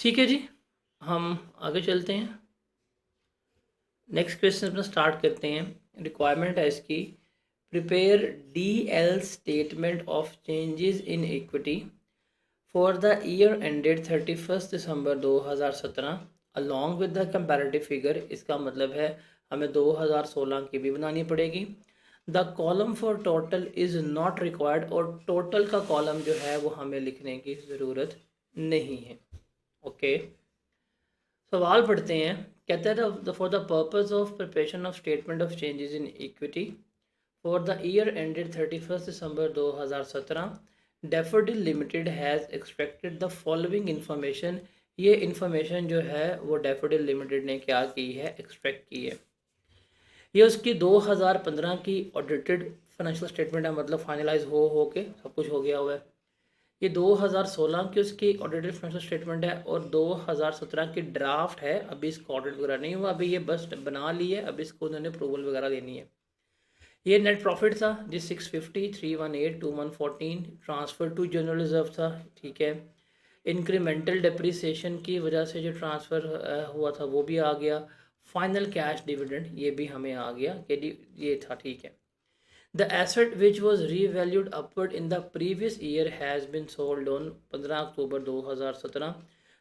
ठीक है जी, हम आगे चलते हैं। नेक्स्ट क्वेश्चन अपना स्टार्ट करते हैं। रिक्वायरमेंट है इसकी, prepare DL statement of changes in equity for the year ended 31 December 2017 along with the comparative figure. इसका मतलब है हमें 2016 की भी बनानी पड़ेगी। The column for total is not required, और टोटल का कॉलम जो है वो हमें लिखने की ज़रूरत नहीं है। ओके, सवाल पढ़ते हैं। कहते हैं for the purpose of preparation of statement of changes in equity for the year ended 31 December 2017 daffodil limited has extracted the following information. ये इंफॉर्मेशन जो है वो डैफोडिल लिमिटेड ने क्या की है, एक्सट्रैक्ट की है। ये उसकी 2015 की ऑडिटेड फाइनेंशियल स्टेटमेंट है, मतलब फाइनलाइज हो के सब कुछ हो गया हुआ है। ये 2016 की उसकी ऑडिटेड फाइनेंशियल स्टेटमेंट है और 2017 की ड्राफ्ट है। अभी इसका ऑडिट वगैरह नहीं हुआ, अभी ये बस बना ली है, अभी इसको उन्होंने अप्रूवल वगैरह देनी है। ये नेट प्रॉफिट था जी 650, 318, 2114 ट्रांसफ़र टू जनरल रिजर्व था। ठीक है, इंक्रीमेंटल डिप्रिसिएशन की वजह से जो ट्रांसफ़र हुआ था वो भी आ गया। फाइनल कैश डिविडेंड ये भी हमें आ गया कि ये था। ठीक है, the asset which was revalued upward in the previous year has been sold on 15 अक्टूबर 2017।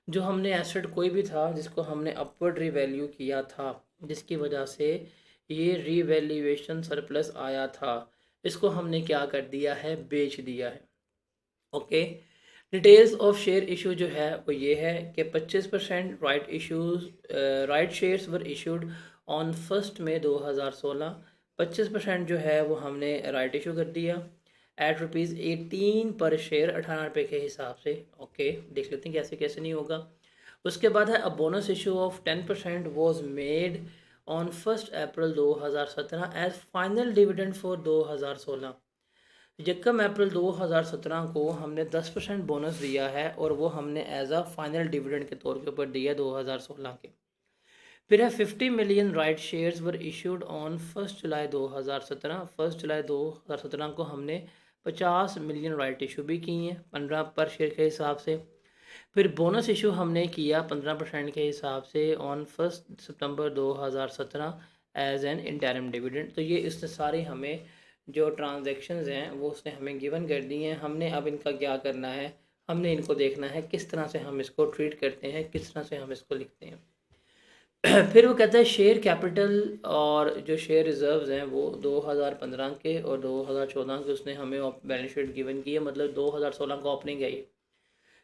जो हमने एसेट कोई भी था जिसको हमने अपवर्ड रीवैल्यू किया था, जिसकी वजह से ये रीवैल्यूएशन सरप्लस आया था, इसको हमने क्या कर दिया है, बेच दिया है। Okay, details of share issue जो है वो ये है कि 25% right shares were issued on 1 मई 2016। 25% जो है वो हमने राइट इशू कर दिया एट ₹18 पर शेयर, 18 रुपये के हिसाब से। ओके, देख लेते हैं कैसे कैसे नहीं होगा। उसके बाद है a bonus issue of 10% was made on 1 April 2017 as final dividend for 2016। यकम अप्रैल 2017 को हमने 10% बोनस दिया है और वो हमने एज अ फाइनल डिविडेंड के तौर के ऊपर दिया 2016 के। फिर है 50 million right shares were issued on 1 जुलाई 2017। 1 जुलाई 2017 को हमने 50 मिलियन राइट इशू भी की हैं 15 पर शेयर के हिसाब से। फिर बोनस इशू हमने किया 15% के हिसाब से ऑन 1 सितंबर 2017 एज एन इंटरिम डिविडेंड। तो ये इसने सारे हमें जो ट्रांजैक्शंस हैं वो उसने हमें गिवन कर दी हैं। हमने अब इनका क्या करना है, हमने इनको देखना है किस तरह से हम इसको ट्रीट करते हैं, किस तरह से हम इसको लिखते हैं। फिर वो कहता है शेयर कैपिटल और जो शेयर रिजर्व्स हैं वो 2015 के और 2014 के उसने हमें बैलेंस शीट गिवन की है, मतलब 2016 का ओपनिंग है ये।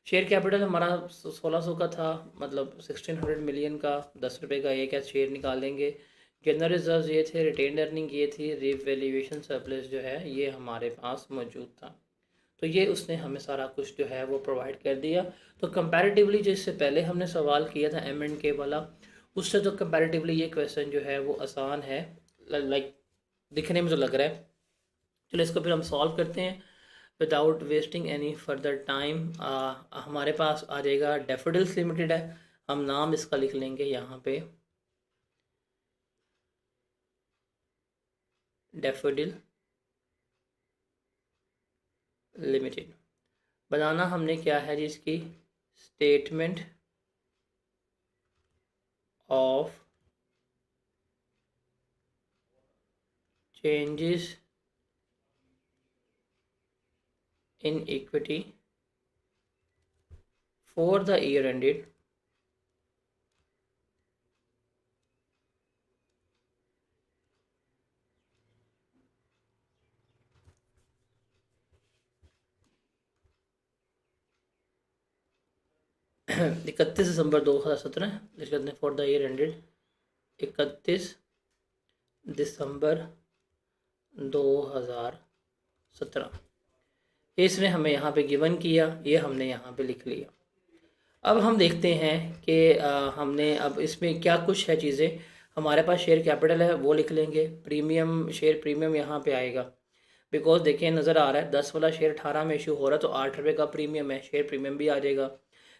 शेयर कैपिटल हमारा 1600 का था, मतलब 1600 मिलियन का, 10 रुपये का एक शेयर निकालेंगे। जनरल रिजर्व ये थे, रिटेन अर्निंग ये थी, रिवैल्यूएशन सरप्लस जो है ये हमारे पास मौजूद था। तो ये उसने हमें सारा कुछ जो है वो प्रोवाइड कर दिया। तो कंपैरेटिवली जिससे पहले हमने सवाल किया था M&K वाला, उससे तो कंपैरेटिवली ये क्वेश्चन जो है वो आसान है, लाइक दिखने में तो लग रहा है। चलो इसको फिर हम सॉल्व करते हैं without wasting any further time. हमारे पास आ जाएगा डैफोडिल्स लिमिटेड है, हम नाम इसका लिख लेंगे यहाँ पे डैफोडिल लिमिटेड। बनाना हमने क्या है जी, इसकी statement of changes in equity for the year ended 31 दिसंबर 2017। लिख लेते हैं फॉर द ईयर एंडेड 31 दिसंबर 2017। इसने हमें यहाँ पे गिवन किया, ये हमने यहाँ पे लिख लिया। अब हम देखते हैं कि हमने अब इसमें क्या कुछ है चीज़ें। हमारे पास शेयर कैपिटल है वो लिख लेंगे, प्रीमियम शेयर प्रीमियम यहाँ पे आएगा, बिकॉज देखिए नज़र आ रहा है 10 वाला शेयर 18 में इशू हो रहा है तो 8 रुपये का प्रीमियम है, शेयर प्रीमियम भी आ जाएगा।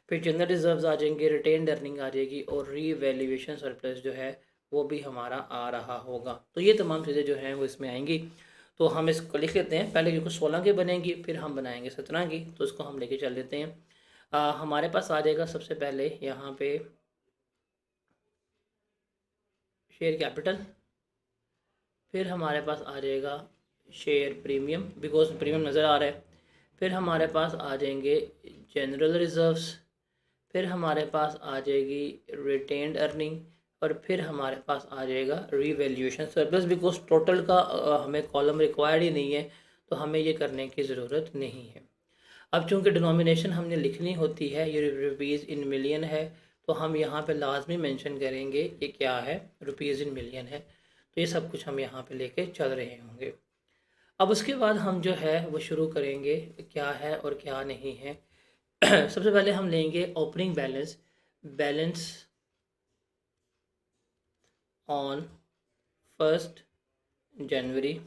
फिर जनरल रिजर्व्स आ जाएंगे, रिटेन्ड अर्निंग आ जाएगी और रीवैल्यूएशन सरप्लस जो है वो भी हमारा आ रहा होगा। तो ये तमाम चीज़ें जो हैं वो इसमें आएंगी। तो हम इसको लिख लेते हैं पहले, क्योंकि 16 की बनेगी फिर हम बनाएंगे 17 की, तो इसको हम लेके चल देते हैं। हमारे पास आ जाएगा सबसे पहले यहाँ पे शेयर कैपिटल, फिर हमारे पास आ जाएगा शेयर प्रीमियम, बिकॉज प्रीमियम नज़र आ रहा है, फिर हमारे पास आ जाएंगे जनरल रिजर्व्स, फिर हमारे पास आ जाएगी रिटेन्ड अर्निंग, और फिर हमारे पास आ जाएगा रीवैल्यूएशन सरप्लस। बिकॉज टोटल का हमें कॉलम रिक्वायर्ड ही नहीं है, तो हमें ये करने की ज़रूरत नहीं है। अब चूंकि डिनोमिनेशन हमने लिखनी होती है, ये रुपीज़ इन मिलियन है, तो हम यहाँ पे लाजमी मेंशन करेंगे ये क्या है, रुपीज़ इन मिलियन है। तो ये सब कुछ हम यहाँ पे लेके चल रहे होंगे। अब उसके बाद हम जो है वो शुरू करेंगे क्या है और क्या नहीं है। सबसे पहले हम लेंगे ओपनिंग बैलेंस, बैलेंस ऑन 1 जनवरी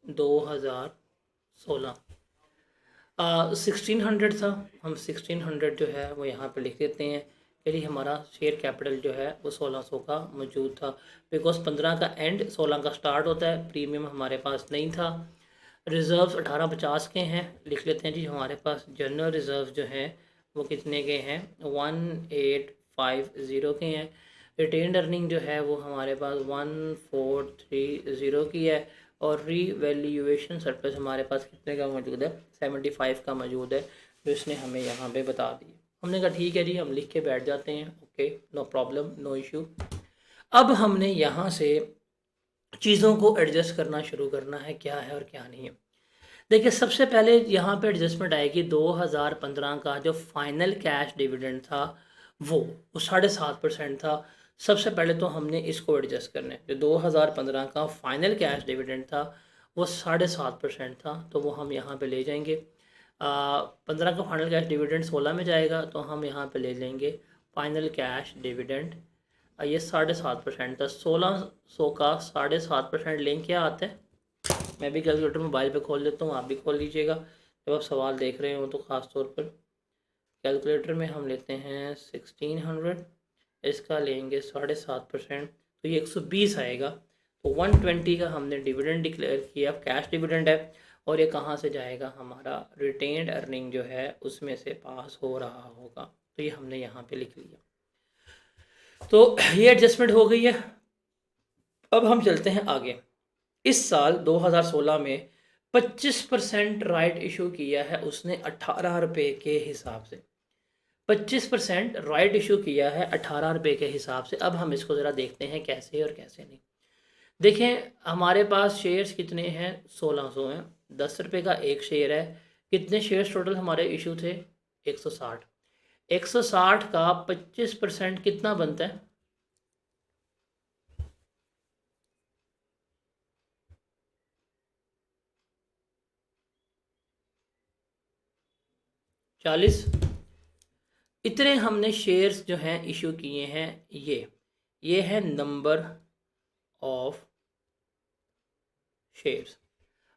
2016। 1600 था, हम 1600 जो है वो यहाँ पे लिख देते हैं। यदि हमारा शेयर कैपिटल जो है वो 1600 का मौजूद था, बिकॉज 15 का एंड 16 का स्टार्ट होता है। प्रीमियम हमारे पास नहीं था। रिज़र्व्स 1850 के हैं, लिख लेते हैं जी। हमारे पास जनरल रिज़र्व जो हैं वो कितने के हैं, 1850 के हैं। रिटेन्ड अर्निंग जो है वो हमारे पास 1430 की है, और रीवैल्यूएशन सरप्लस हमारे पास कितने का मौजूद है, 75 का मौजूद है, जो इसने हमें यहाँ पे बता दिया। हमने कहा ठीक है जी, हम लिख के बैठ जाते हैं, okay, no problem, no issue. अब हमने यहाँ से चीज़ों को एडजस्ट करना शुरू करना है, क्या है और क्या नहीं है। देखिए, सबसे पहले यहाँ पे एडजस्टमेंट आएगी 2015 का जो फाइनल कैश डिविडेंड था वो 7.5% था। सबसे पहले तो हमने इसको एडजस्ट करना है। जो 2015 का फाइनल कैश डिविडेंड था वो 7.5% था, तो वो हम यहाँ पे ले जाएंगे। 15 का फाइनल कैश डिविडेंड 16 में जाएगा, तो हम यहाँ पे ले लेंगे फाइनल कैश डिविडेंड। ये 7.5% था। 1600 का 7.5% लेंगे क्या आता है, मैं भी कैलकुलेटर मोबाइल पे खोल लेता हूँ, आप भी खोल लीजिएगा जब आप सवाल देख रहे हो तो। ख़ास तौर पर कैलकुलेटर में हम लेते हैं 1600, इसका लेंगे 7.5%, तो ये 120 आएगा। तो 120 का हमने डिविडेंड डिक्लेयर किया, कैश डिविडेंड है, और ये कहाँ से जाएगा, हमारा रिटेन्ड अर्निंग जो है उसमें से पास हो रहा होगा। तो ये हमने यहाँ पे लिख लिया। तो ये एडजस्टमेंट हो गई है। अब हम चलते हैं आगे। इस साल 2016 में 25% राइट इशू किया है उसने 18 रुपये के हिसाब से। 25% राइट इशू किया है 18 रुपये के हिसाब से। अब हम इसको ज़रा देखते हैं कैसे और कैसे नहीं। देखें, हमारे पास शेयर्स कितने हैं, 1600 हैं। 10 रुपये का एक शेयर है। कितने शेयर्स टोटल हमारे इशू थे, 160। 160 का 25% कितना बनता है, 40। इतने हमने शेयर्स जो हैं इशू किए हैं। ये है नंबर ऑफ शेयर्स।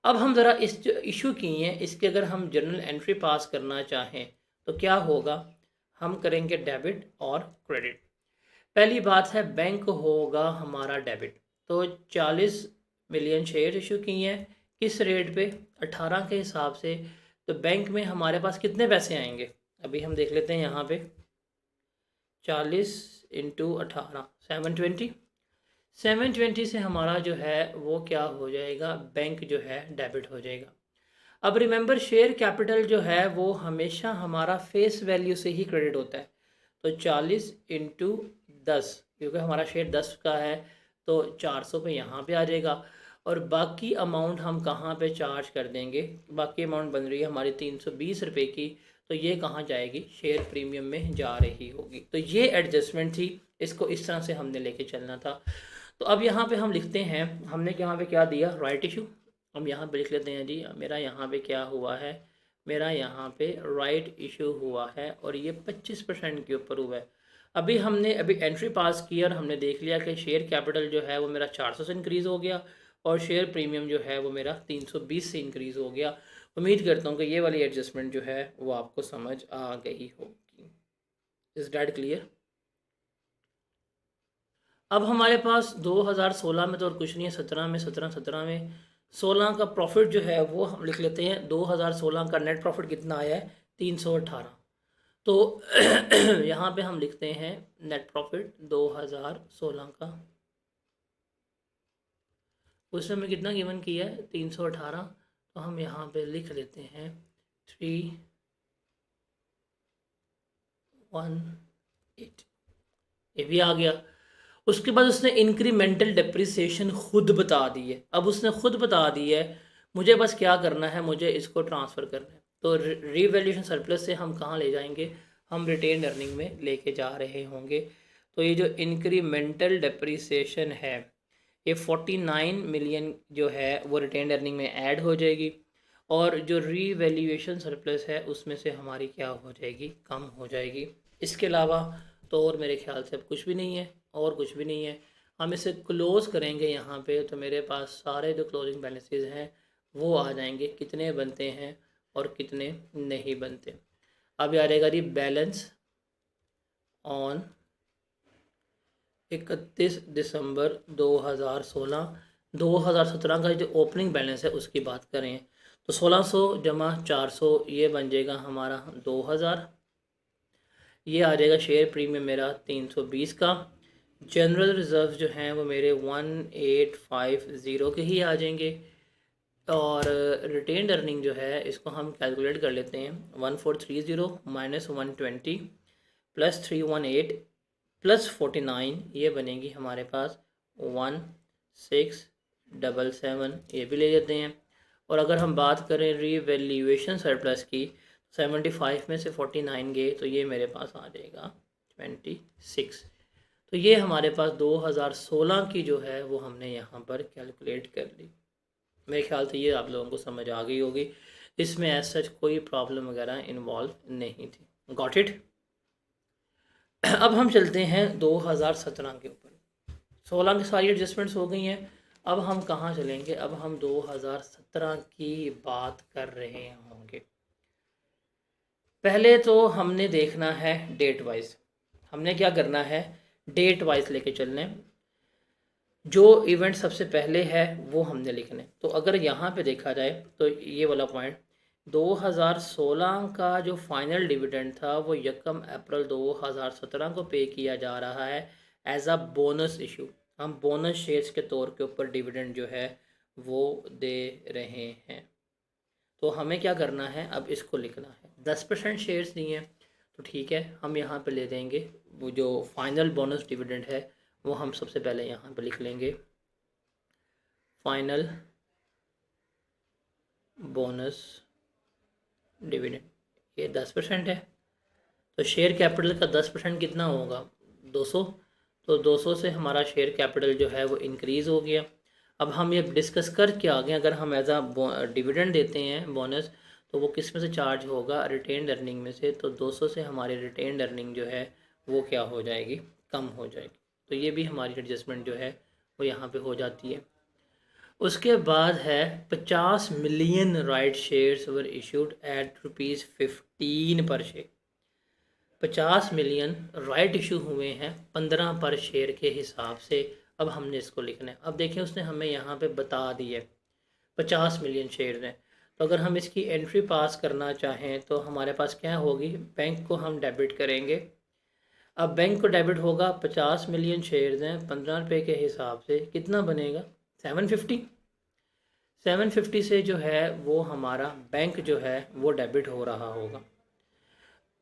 अब हम ज़रा इस जो इशू किए हैं इसके अगर हम जर्नल एंट्री पास करना चाहें तो क्या होगा, हम करेंगे डेबिट और क्रेडिट। पहली बात है, बैंक होगा हमारा डेबिट। तो 40 मिलियन शेयर इशू किए हैं, किस रेट पे, 18 के हिसाब से। तो बैंक में हमारे पास कितने पैसे आएंगे, अभी हम देख लेते हैं यहाँ पे। 40 इंटू 18, 720। 720 से हमारा जो है वो क्या हो जाएगा, बैंक जो है डेबिट हो जाएगा। अब रिमेंबर, शेयर कैपिटल जो है वो हमेशा हमारा फेस वैल्यू से ही क्रेडिट होता है। तो 40 इंटू 10, क्योंकि हमारा शेयर 10 का है तो 400 पे यहाँ पे आ जाएगा। और बाकी अमाउंट हम कहाँ पे चार्ज कर देंगे, बाकी अमाउंट बन रही है हमारी 320 रुपये की, तो ये कहाँ जाएगी, शेयर प्रीमियम में जा रही होगी। तो ये एडजस्टमेंट थी, इसको इस तरह से हमने लेके चलना था। तो अब यहाँ पे हम लिखते हैं, हमने यहाँ पे क्या दिया, राइट इशू। हम यहाँ पे लिख लेते हैं जी, मेरा यहाँ पे क्या हुआ है, मेरा यहाँ पे राइट इशू हुआ है, और ये 25% के ऊपर हुआ है। अभी हमने एंट्री पास की और हमने देख लिया कि शेयर कैपिटल जो है वो मेरा 400 से इंक्रीज़ हो गया, और शेयर प्रीमियम जो है वो मेरा 320 से इंक्रीज़ हो गया। उम्मीद करता हूँ कि ये वाली एडजस्टमेंट जो है वो आपको समझ आ गई होगी। Is that clear. अब हमारे पास 2016 में तो और कुछ नहीं है, 17 में 16 का प्रॉफिट जो है वो हम लिख लेते हैं। 2016 का नेट प्रॉफिट कितना आया है, 318। तो यहाँ पे हम लिखते हैं नेट प्रॉफिट 2016 का, उस समय कितना गिवन किया है 318, तो हम यहाँ पे लिख लेते हैं 318, ये भी आ गया। उसके बाद उसने इंक्रीमेंटल डिप्रिसिएशन खुद बता दी है। अब उसने खुद बता दी है, मुझे बस क्या करना है, मुझे इसको ट्रांसफ़र करना है। तो रीवैल्यूएशन सरप्लस से हम कहाँ ले जाएंगे, हम रिटेन अर्निंग में लेके जा रहे होंगे। तो ये जो इंक्रीमेंटल डिप्रिसिएशन है ये 49 मिलियन जो है वो रिटेन अर्निंग में ऐड हो जाएगी, और जो रीवैल्यूएशन सरप्लस है उसमें से हमारी क्या हो जाएगी, कम हो जाएगी। इसके अलावा तो और मेरे ख्याल से अब कुछ भी नहीं है, और कुछ भी नहीं है। हम इसे क्लोज़ करेंगे यहाँ पे, तो मेरे पास सारे जो क्लोजिंग बैलेंसेस हैं वो आ जाएंगे, कितने बनते हैं और कितने नहीं बनते। अब आ जाएगा जी बैलेंस ऑन 31 दिसंबर 2016। 2017 का जो ओपनिंग बैलेंस है उसकी बात करें तो 1600 जमा 400 ये बन जाएगा हमारा 2000। ये आ जाएगा शेयर प्रीमियम मेरा 320 का। जनरल रिज़र्व जो हैं वो मेरे 1850 के ही आ जाएंगे। और रिटेन्ड अर्निंग जो है इसको हम कैलकुलेट कर लेते हैं, 1430 माइनस 120 प्लस 318 प्लस 49, ये बनेगी हमारे पास 1677, ये भी ले लेते हैं। और अगर हम बात करें रीवैल्यूएशन सरप्लस की, 75 में से 49 गए तो ये मेरे पास आ जाएगा 26। तो ये हमारे पास 2016 की जो है वो हमने यहाँ पर कैलकुलेट कर ली। मेरे ख्याल से ये आप लोगों को समझ आ गई होगी, इसमें एज सच कोई प्रॉब्लम वगैरह इन्वॉल्व नहीं थी। Got it. अब हम चलते हैं 2017 के ऊपर। 16 की सारी एडजस्टमेंट्स हो गई हैं, अब हम कहाँ चलेंगे, अब हम 2017 की बात कर रहे होंगे। पहले तो हमने देखना है डेट वाइज, हमने क्या करना है, डेट वाइज लेके चलने। जो इवेंट सबसे पहले है वो हमने लिखने। तो अगर यहाँ पे देखा जाए तो ये वाला पॉइंट, 2016 का जो फाइनल डिविडेंड था वो 1 अप्रैल 2017 को पे किया जा रहा है एज अ बोनस इशू। हम बोनस शेयर्स के तौर के ऊपर डिविडेंड जो है वो दे रहे हैं। तो हमें क्या करना है, अब इसको लिखना है। 10% शेयर्स नहीं है तो ठीक है, हम यहाँ पे ले देंगे वो जो फाइनल बोनस डिविडेंड है वो हम सबसे पहले यहाँ पे लिख लेंगे, फाइनल बोनस डिविडेंड, ये 10% है। तो शेयर कैपिटल का 10% कितना होगा, 200। तो 200 से हमारा शेयर कैपिटल जो है वो इंक्रीज़ हो गया। अब हम ये डिस्कस कर के आगे, अगर हम एज आ डिविडेंड देते हैं बोनस, तो वो किस में से चार्ज होगा, रिटेन्ड अर्निंग में से। तो 200 से हमारी रिटेन्ड अर्निंग जो है वो क्या हो जाएगी, कम हो जाएगी। तो ये भी हमारी एडजस्टमेंट जो है वो यहाँ पे हो जाती है। उसके बाद है 50 million right shares were issued at ₹15 पर शेयर। 50 मिलियन राइट इशू हुए हैं 15 पर शेयर के हिसाब से। अब हमने इसको लिखना है। अब देखें उसने हमें यहाँ पे बता दी है 50 मिलियन शेयर हैं। तो अगर हम इसकी एंट्री पास करना चाहें तो हमारे पास क्या होगी, बैंक को हम डेबिट करेंगे। अब बैंक को डेबिट होगा, 50 मिलियन शेयर्स हैं 15 रुपये के हिसाब से, कितना बनेगा 750। 750 से जो है वो हमारा बैंक जो है वो डेबिट हो रहा होगा।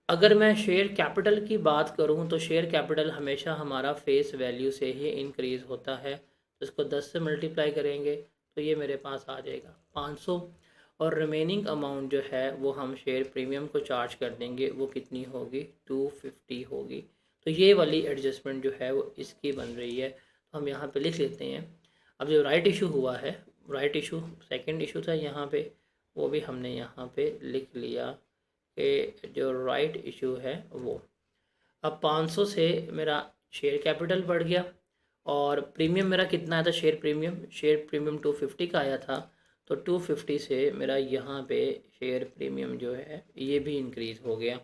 अगर मैं शेयर कैपिटल की बात करूं तो शेयर कैपिटल हमेशा हमारा फेस वैल्यू से ही इंक्रीज़ होता है। तो इसको 10 से मल्टीप्लाई करेंगे तो ये मेरे पास आ जाएगा 500। और रिमेनिंग अमाउंट जो है वो हम शेयर प्रीमियम को चार्ज कर देंगे, वो कितनी होगी 250 होगी। तो ये वाली एडजस्टमेंट जो है वो इसकी बन रही है। तो हम यहाँ पे लिख लेते हैं। अब जो राइट इशू हुआ है, राइट इशू सेकंड इशू था यहाँ पे, वो भी हमने यहाँ पे लिख लिया कि जो राइट इशू है वो। अब 500 से मेरा शेयर कैपिटल बढ़ गया, और प्रीमियम मेरा कितना आया था, शेयर प्रीमियम 250 का आया था। तो 250 से मेरा यहाँ पे शेयर प्रीमियम जो है ये भी इंक्रीज़ हो गया।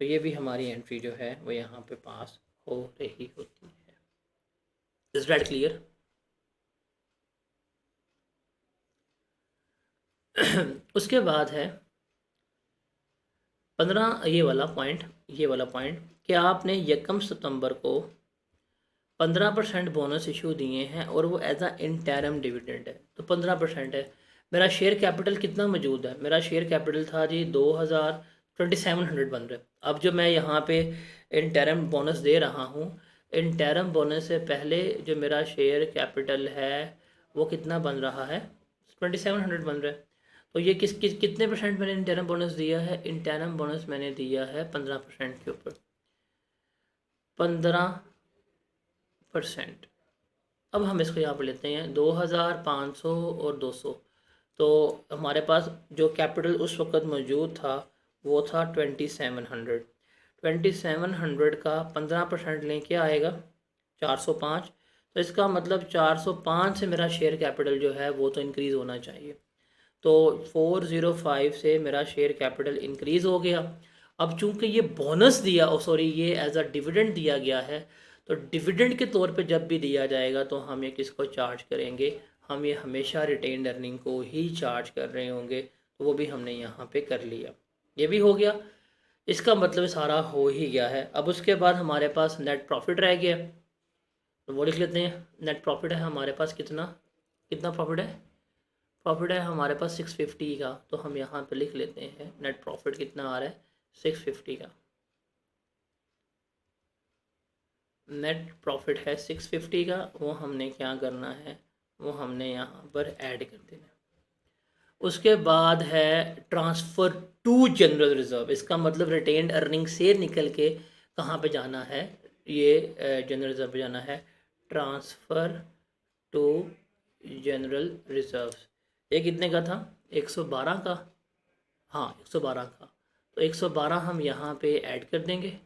तो ये भी हमारी एंट्री जो है वो यहाँ पे पास हो रही होती है। Is that clear? उसके बाद है ये वाला पॉइंट कि आपने 1 सितंबर को 15% बोनस इशू दिए हैं और वो एज अ इंटरम डिविडेंड है, तो 15% है। मेरा शेयर कैपिटल कितना मौजूद है? मेरा शेयर कैपिटल था जी 2700 बन रहा है। अब जो मैं यहाँ पे इंटरम बोनस दे रहा हूँ, इंटरम बोनस से पहले जो मेरा शेयर कैपिटल है वो कितना बन रहा है? 2700 बन रहा है। तो ये कितने परसेंट मैंने इंटरम बोनस दिया है? इंटरम बोनस मैंने दिया है 15% के ऊपर, 15%। अब हम इसको यहाँ पर लेते हैं 2500 और 200। तो हमारे पास जो कैपिटल उस वक्त मौजूद था वो था 2700। 2700 का 15% लें क्या आएगा? 405। तो इसका मतलब 405 से मेरा शेयर कैपिटल जो है वो तो इंक्रीज़ होना चाहिए। तो 405 से मेरा शेयर कैपिटल इंक्रीज़ हो गया। अब चूंकि ये बोनस दिया ये एज अ डिविडेंड दिया गया है, तो डिविडेंड के तौर पे जब भी दिया जाएगा तो हम ये किसको चार्ज करेंगे? हम ये हमेशा रिटेन्ड अर्निंग को ही चार्ज कर रहे होंगे। तो वो भी हमने यहाँ पे कर लिया, ये भी हो गया। इसका मतलब सारा हो ही गया है। अब उसके बाद हमारे पास नेट प्रॉफिट रह गया, तो वो लिख लेते हैं। नेट प्रॉफिट है हमारे पास कितना प्रॉफिट है? प्रॉफिट है हमारे पास 650 का। तो हम यहाँ पे लिख लेते हैं नेट प्रॉफिट कितना आ रहा है? 650 का। नेट प्रॉफिट है 650 का, वो हमने क्या करना है? वो हमने यहाँ पर ऐड कर देना। उसके बाद है ट्रांसफ़र टू जनरल रिज़र्व। इसका मतलब रिटेन्ड अर्निंग से निकल के कहाँ पे जाना है? ये जनरल रिज़र्व पे जाना है। ट्रांसफ़र टू जनरल रिज़र्व, ये कितने का था? 112 का। हाँ 112 का। तो 112 हम यहाँ पे ऐड कर देंगे,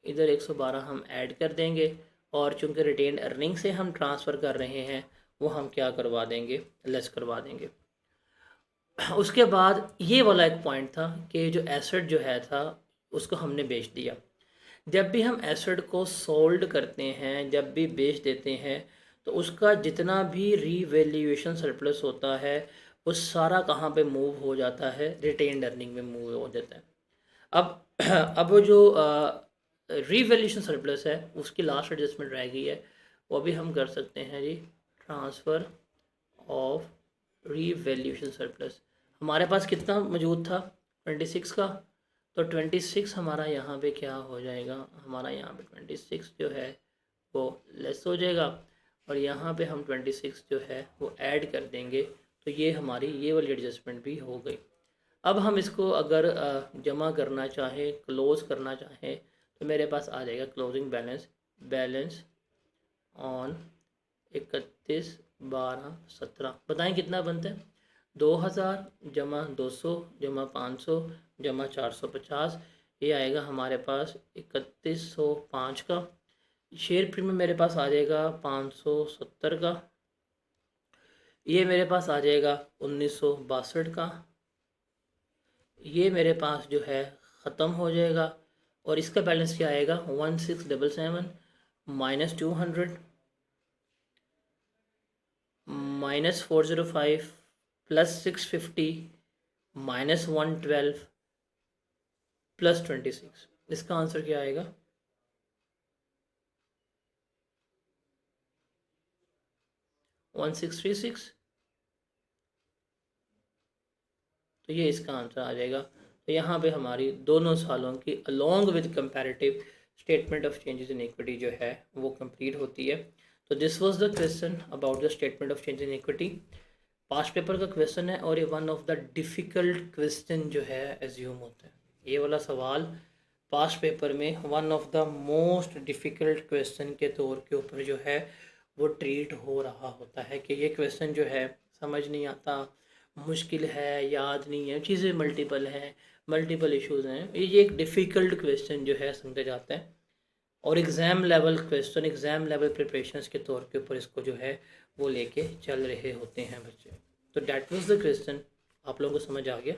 इधर 112 हम ऐड कर देंगे। और चूंकि रिटेन अर्निंग से हम ट्रांसफ़र कर रहे हैं वो हम क्या करवा देंगे? लेस करवा देंगे। उसके बाद ये वाला एक पॉइंट था कि जो एसेट जो है था उसको हमने बेच दिया। जब भी हम एसेट को सोल्ड करते हैं, जब भी बेच देते हैं, तो उसका जितना भी रीवैल्यूएशन सरप्लस होता है वो सारा कहाँ पे मूव हो जाता है? रिटेन्ड अर्निंग में मूव हो जाता है। अब वो जो रीवैल्यूएशन सरप्लस है उसकी लास्ट एडजस्टमेंट रह गई है, वो भी हम कर सकते हैं जी। ट्रांसफ़र ऑफ रीवैल्यूएशन सरप्लस हमारे पास कितना मौजूद था? 26 का। तो 26 हमारा यहाँ पे क्या हो जाएगा? हमारा यहाँ पे 26 जो है वो लेस हो जाएगा और यहाँ पे हम 26 जो है वो ऐड कर देंगे। तो ये हमारी ये वाली एडजस्टमेंट भी हो गई। अब हम इसको अगर जमा करना चाहें, क्लोज़ करना चाहें, तो मेरे पास आ जाएगा क्लोजिंग बैलेंस ऑन 31/12/17। बताएं कितना बनता है? 2000 जमा 200 जमा 500 जमा 450, ये आएगा हमारे पास 3105 का। शेयर प्रीमियम मेरे पास आ जाएगा 570 का। ये मेरे पास आ जाएगा 1962 का। ये मेरे पास जो है ख़त्म हो जाएगा और इसका बैलेंस क्या आएगा? 1677 minus 200 minus 405 plus 650 minus 112 plus 26। इसका आंसर क्या आएगा? 1636। तो ये इसका आंसर आ जाएगा। तो यहाँ पे हमारी दोनों सालों की along with comparative statement of changes in equity जो है वो कंप्लीट होती है। तो this was the question about the statement of change in equity. Past paper का क्वेश्चन है और ये one of the difficult question जो है एज्यूम होता है। ये वाला सवाल पास्ट पेपर में one of the most difficult question के तौर के ऊपर जो है वो ट्रीट हो रहा होता है कि ये क्वेश्चन जो है समझ नहीं आता, मुश्किल है, याद नहीं है, चीज़ें मल्टीपल हैं, मल्टीपल इश्यूज़ हैं। ये एक डिफ़िकल्ट क्वेश्चन जो है समझा जाता है और exam level question, exam level preparations के तौर के ऊपर इसको जो है वो लेके चल रहे होते हैं बच्चे। तो डैट वाज द क्वेश्चन। आप लोगों को समझ आ गया?